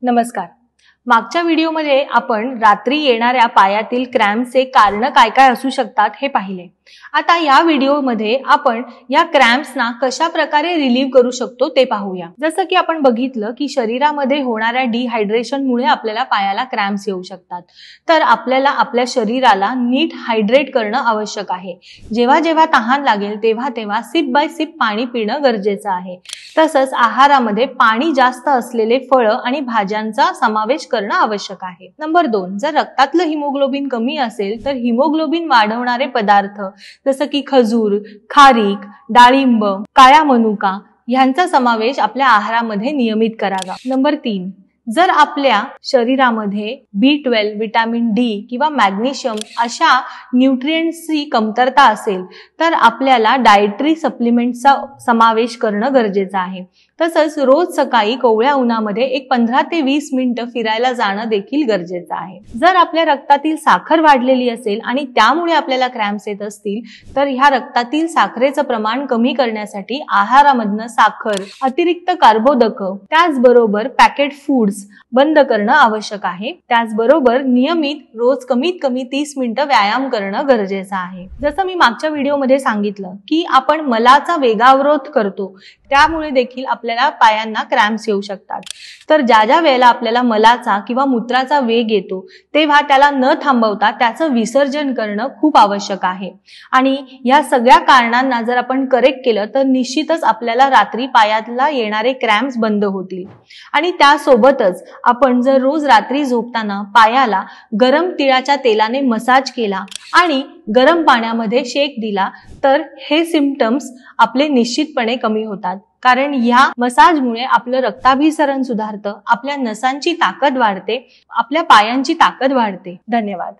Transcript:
नमस्कार। मागच्या व्हिडिओमध्ये आपण रात्री येणाऱ्या पायातील क्रॅम्पचे कारण काय काय असू शकतात हे पाहिले। आता या व्हिडिओमध्ये आपण या क्रॅम्प्सना कशा प्रकारे रिलीव्ह करू शकतो ते पाहूया। जसं की आपण बघितलं की शरीरामध्ये होणाऱ्या डिहायड्रेशनमुळे आपल्याला पायाला क्रॅम्प्स येऊ शकतात। तर आपल्याला आपल्या शरीराला नीट हायड्रेट करणं आवश्यक आहे। जेव्हा जेव्हा तहान लागेल तेव्हा तेव्हा सिप बाय सिप पाणी पिणं गरजेचं आहे। तसंच आहारामध्ये पाणी जास्त असलेले फळं आणि भाज्यांचा समावेश करणं आवश्यक आहे। नंबर 2, जर रक्तातलं हिमोग्लोबिन कमी असेल तर हिमोग्लोबिन वाढवणारे पदार्थ जसं की खजूर, खारीक, डाळिंब, काळा मनुका यांचा समावेश आपल्या आहारामध्ये नियमित करावा। नंबर 3, जर आपल्या शरीरामध्ये B12, विटॅमिन डी किंवा मॅग्नेशियम अशा न्यूट्रिएंट्सची कमतरता असेल तर आपल्याला डाएटरी सप्लिमेंट्सचा समावेश करणं गरजेचं आहे। तसंच रोज सकाळी कोवळ्या उन्हामध्ये एक 15 ते 20 मिनिटं फिरायला जाणं देखील गरजेचं आहे। जर आपल्या रक्तातील साखर वाढलेली असेल आणि त्यामुळे आपल्याला क्रॅम्प्स येत असतील तर ह्या रक्तातील साखरेचं प्रमाण कमी करण्यासाठी आहारामधनं साखर, अतिरिक्त कार्बोदक, त्याचबरोबर पॅकेट फूड्स बंद करणं आवश्यक आहे। त्याचबरोबर नियमित रोज कमीत कमी 30 मिनिटं व्यायाम करणं गरजेचं आहे। जसं मी मागच्या व्हिडिओमध्ये सांगितलं की आपण मलाचा वेगावरोध करतो, त्यामुळे देखील आपल्याला पायांना क्रॅम्प्स येऊ शकतात। तर ज्या वेळेला आपल्याला मलाचा किंवा मूत्राचा वेग येतो तेव्हा त्याला न थांबवता त्याचं विसर्जन करणं खूप आवश्यक आहे। आणि या सगळ्या कारणांना जर आपण करेक्ट केलं तर निश्चितच आपल्याला रात्री पायाला येणारे क्रॅम्प्स बंद होतील। आणि त्यासोबतच आपण जर रोज रात्री झोपताना पायाला गरम तिळाच्या तेलाने मसाज केला आणि गरम पाण्यामध्ये शेक दिला तर हे सिम्पटम्स आपले निश्चितपणे कमी होतात। कारण या मसाजमुळे आपलं रक्ताभिसरण सुधारतं, आपल्या नसांची ताकद वाढते, आपल्या पायांची ताकद वाढते। धन्यवाद।